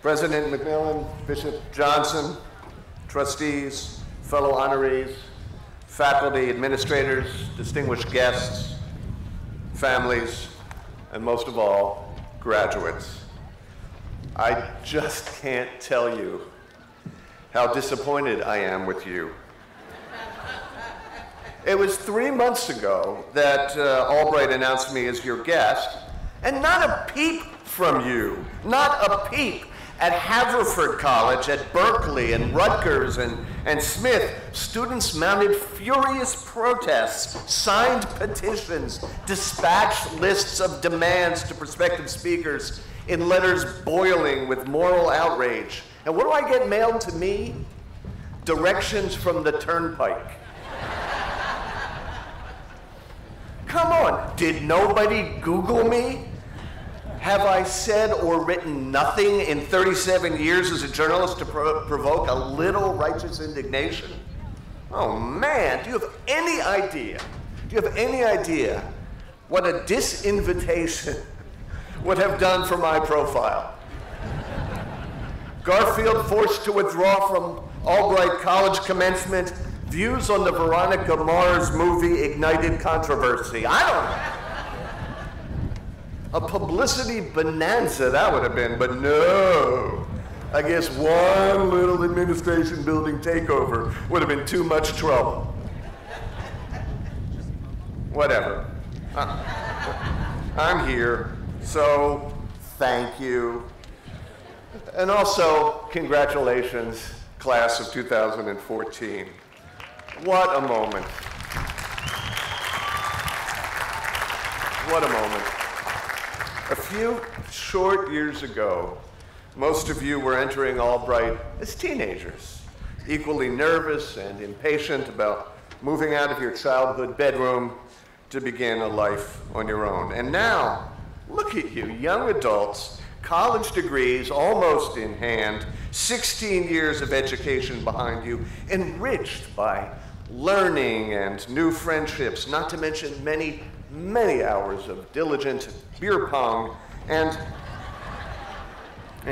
President McMillan, Bishop Johnson, trustees, fellow honorees, faculty, administrators, distinguished guests, families, and most of all, graduates. I just can't tell you how disappointed I am with you. It was 3 months ago that Albright announced me as your guest, and not a peep from you, not a peep. At Haverford College, at Berkeley, and Rutgers, and Smith, students mounted furious protests, signed petitions, dispatched lists of demands to prospective speakers in letters boiling with moral outrage. And what do I get mailed to me? Directions from the turnpike. Come on, did nobody Google me? Have I said or written nothing in 37 years as a journalist to provoke a little righteous indignation? Oh man, do you have any idea what a disinvitation would have done for my profile? Garfield forced to withdraw from Albright College commencement, views on the Veronica Mars movie ignited controversy. I don't know. A publicity bonanza that would have been, but no. I guess one little administration building takeover would have been too much trouble. Whatever. I'm here, so thank you. And also, congratulations, class of 2014. What a moment. What a moment. A few short years ago, most of you were entering Albright as teenagers, equally nervous and impatient about moving out of your childhood bedroom to begin a life on your own. And now, look at you, young adults, college degrees almost in hand, 16 years of education behind you, enriched by learning and new friendships, not to mention many hours of diligent beer pong, and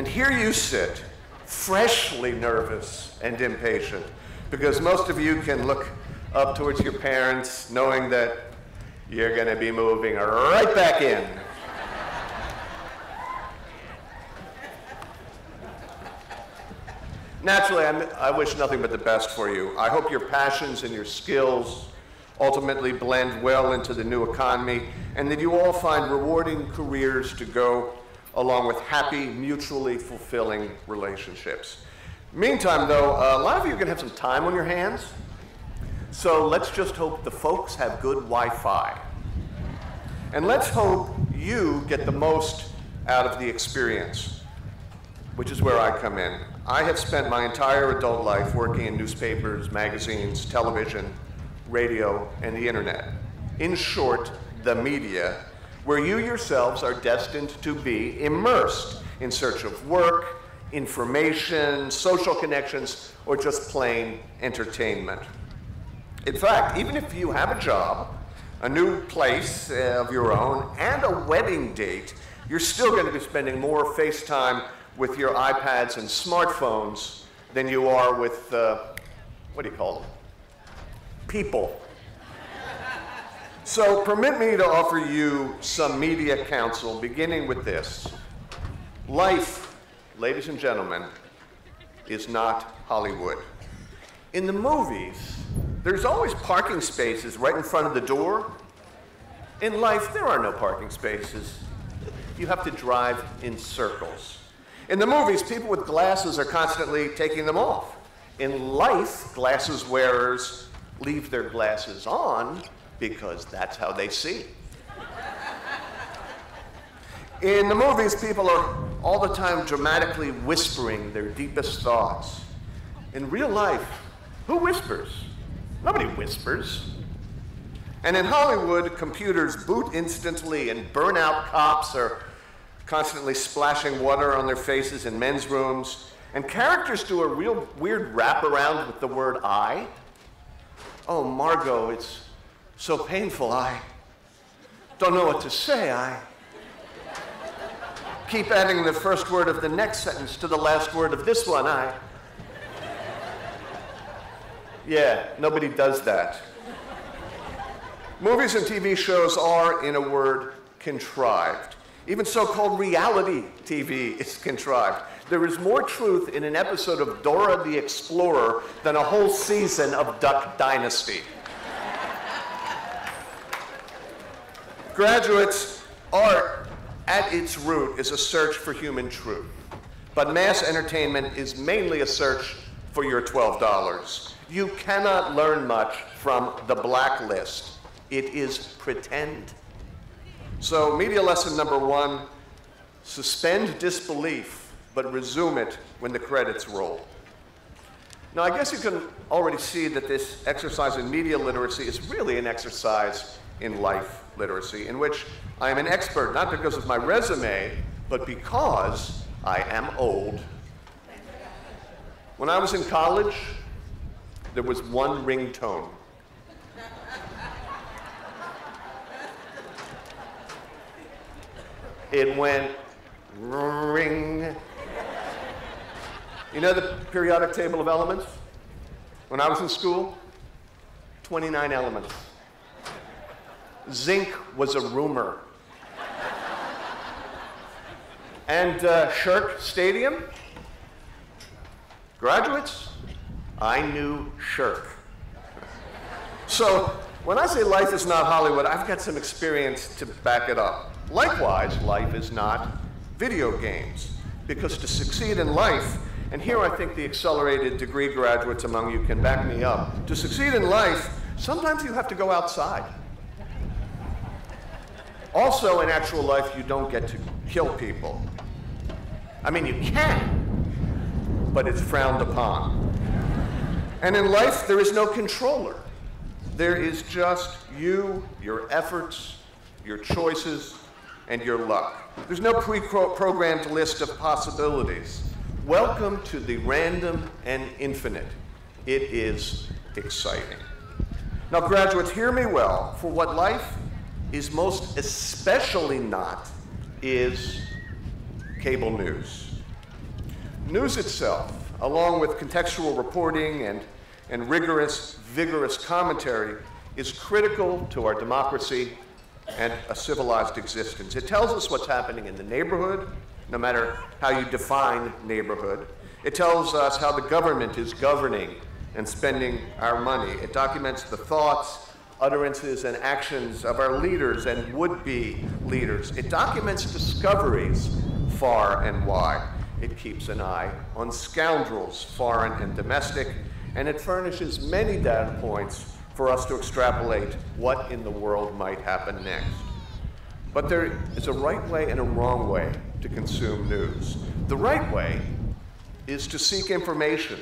here you sit, freshly nervous and impatient, because most of you can look up towards your parents knowing that you're going to be moving right back in. Naturally, I wish nothing but the best for you. I hope your passions and your skills ultimately blend well into the new economy, and that you all find rewarding careers to go along with happy, mutually fulfilling relationships. Meantime, though, a lot of you are going to have some time on your hands, so let's just hope the folks have good Wi-Fi. And let's hope you get the most out of the experience, which is where I come in. I have spent my entire adult life working in newspapers, magazines, television, radio, and the internet. In short, the media, where you yourselves are destined to be immersed in search of work, information, social connections, or just plain entertainment. In fact, even if you have a job, a new place of your own, and a wedding date, you're still going to be spending more face time with your iPads and smartphones than you are with, what do you call them? People. So permit me to offer you some media counsel, beginning with this. Life, ladies and gentlemen, is not Hollywood. In the movies, there's always parking spaces right in front of the door. In life, there are no parking spaces. You have to drive in circles. In the movies, people with glasses are constantly taking them off. In life, glasses wearers leave their glasses on because that's how they see. In the movies, people are all the time dramatically whispering their deepest thoughts. In real life, who whispers? Nobody whispers. And in Hollywood, computers boot instantly, and burnout cops are constantly splashing water on their faces in men's rooms, and characters do a real weird wraparound with the word I. Oh, Margot, it's so painful, I don't know what to say. I keep adding the first word of the next sentence to the last word of this one. Yeah, nobody does that. Movies and TV shows are, in a word, contrived. Even so-called reality TV is contrived. There is more truth in an episode of Dora the Explorer than a whole season of Duck Dynasty. Graduates, art at its root is a search for human truth. But mass entertainment is mainly a search for your $12. You cannot learn much from The Blacklist. It is pretend. So media lesson number 1, suspend disbelief, but resume it when the credits roll. Now, I guess you can already see that this exercise in media literacy is really an exercise in life literacy, in which I am an expert, not because of my resume, but because I am old. When I was in college, there was one ringtone. It went ring. You know the periodic table of elements? When I was in school, 29 elements. Zinc was a rumor. And Shirk Stadium? Graduates, I knew Shirk. So when I say life is not Hollywood, I've got some experience to back it up. Likewise, life is not video games, because to succeed in life, and here I think the accelerated degree graduates among you can back me up, to succeed in life, sometimes you have to go outside. Also, in actual life, you don't get to kill people. I mean, you can, but it's frowned upon. And in life, there is no controller. There is just you, your efforts, your choices, and your luck. There's no pre-programmed list of possibilities. Welcome to the random and infinite. It is exciting. Now, graduates, hear me well. For what life is most especially not is cable news. News itself, along with contextual reporting and rigorous, vigorous commentary, is critical to our democracy and a civilized existence. It tells us what's happening in the neighborhood, no matter how you define neighborhood. It tells us how the government is governing and spending our money. It documents the thoughts, utterances, and actions of our leaders and would-be leaders. It documents discoveries far and wide. It keeps an eye on scoundrels, foreign and domestic, and it furnishes many data points for us to extrapolate what in the world might happen next. But there is a right way and a wrong way to consume news. The right way is to seek information,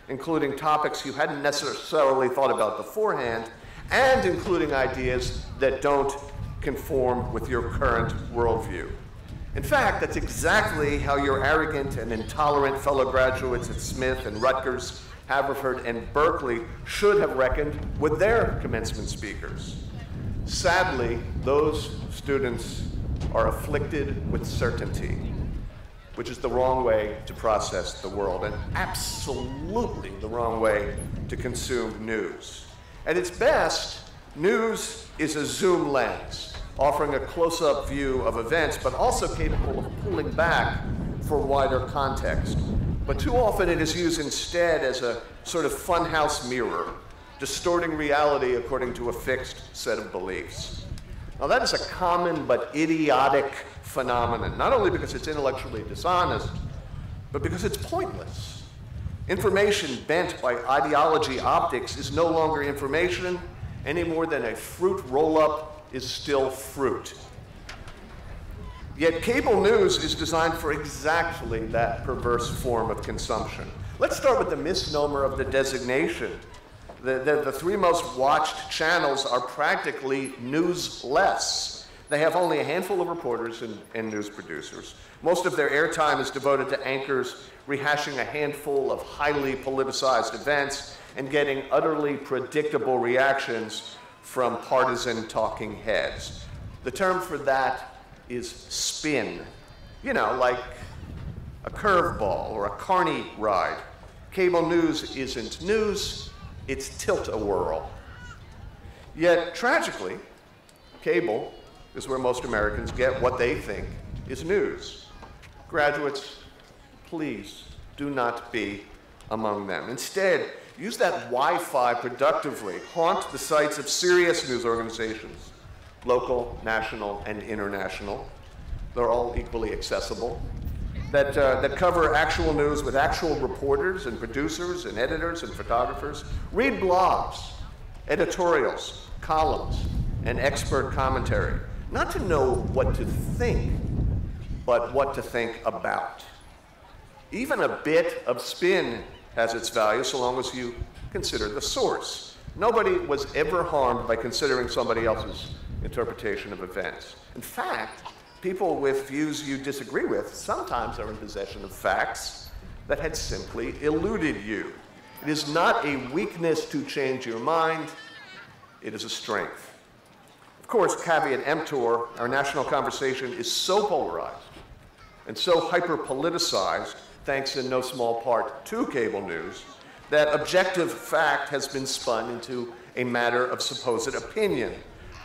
including topics you hadn't necessarily thought about beforehand, and including ideas that don't conform with your current worldview. In fact, that's exactly how your arrogant and intolerant fellow graduates at Smith and Rutgers, Haverford, and Berkeley should have reckoned with their commencement speakers. Sadly, those students are afflicted with certainty, which is the wrong way to process the world, and absolutely the wrong way to consume news. At its best, news is a zoom lens, offering a close-up view of events, but also capable of pulling back for wider context. But too often it is used instead as a sort of funhouse mirror, distorting reality according to a fixed set of beliefs. Now that is a common but idiotic phenomenon, not only because it's intellectually dishonest, but because it's pointless. Information bent by ideology optics is no longer information any more than a fruit roll-up is still fruit. Yet cable news is designed for exactly that perverse form of consumption. Let's start with the misnomer of the designation. The three most watched channels are practically newsless. They have only a handful of reporters and news producers. Most of their airtime is devoted to anchors rehashing a handful of highly politicized events and getting utterly predictable reactions from partisan talking heads. The term for that is spin. You know, like a curveball or a carny ride. Cable news isn't news, it's tilt-a-whirl. Yet, tragically, cable is where most Americans get what they think is news. Graduates, please do not be among them. Instead, use that Wi-Fi productively. Haunt the sites of serious news organizations, local, national, and international. They're all equally accessible. That cover actual news with actual reporters and producers and editors and photographers. Read blogs, editorials, columns, and expert commentary. Not to know what to think, but what to think about. Even a bit of spin has its value so long as you consider the source. Nobody was ever harmed by considering somebody else's interpretation of events. In fact, people with views you disagree with sometimes are in possession of facts that had simply eluded you. It is not a weakness to change your mind, it is a strength. Of course, caveat emptor, our national conversation is so polarized and so hyper-politicized, thanks in no small part to cable news, that objective fact has been spun into a matter of supposed opinion.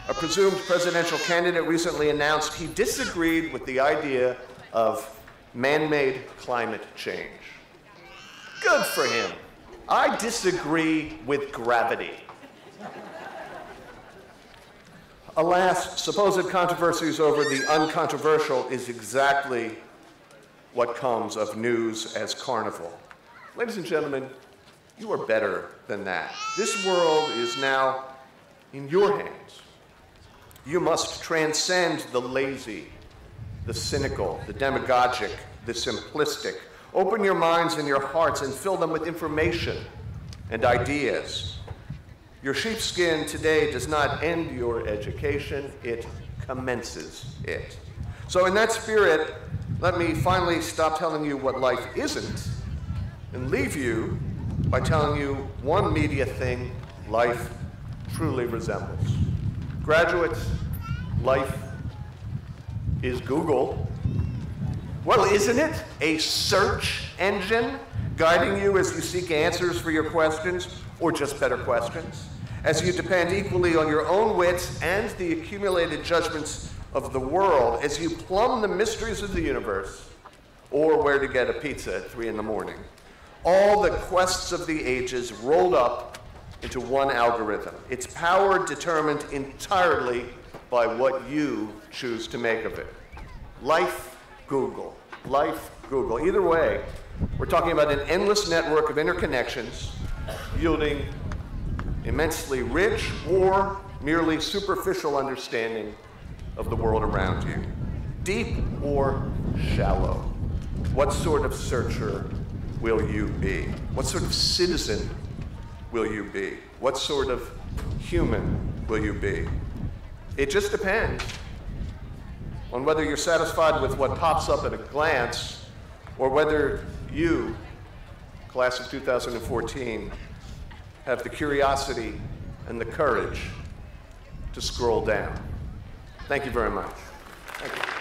A presumed presidential candidate recently announced he disagreed with the idea of man-made climate change. Good for him. I disagree with gravity. Alas, supposed controversies over the uncontroversial is exactly what comes of news as carnival. Ladies and gentlemen, you are better than that. This world is now in your hands. You must transcend the lazy, the cynical, the demagogic, the simplistic. Open your minds and your hearts and fill them with information and ideas. Your sheepskin today does not end your education, it commences it. So in that spirit, let me finally stop telling you what life isn't and leave you by telling you one media thing life truly resembles. Graduates, life is Google. Well, isn't it? A search engine guiding you as you seek answers for your questions, or just better questions, as you depend equally on your own wits and the accumulated judgments of the world, as you plumb the mysteries of the universe, or where to get a pizza at 3 in the morning. All the quests of the ages rolled up into one algorithm. Its power determined entirely by what you choose to make of it. Life, Google. Life, Google. Either way, we're talking about an endless network of interconnections yielding immensely rich or merely superficial understanding of the world around you. Deep or shallow? What sort of searcher will you be? What sort of citizen will you be? What sort of human will you be? It just depends on whether you're satisfied with what pops up at a glance or whether you, class of 2014, have the curiosity and the courage to scroll down. Thank you very much. Thank you.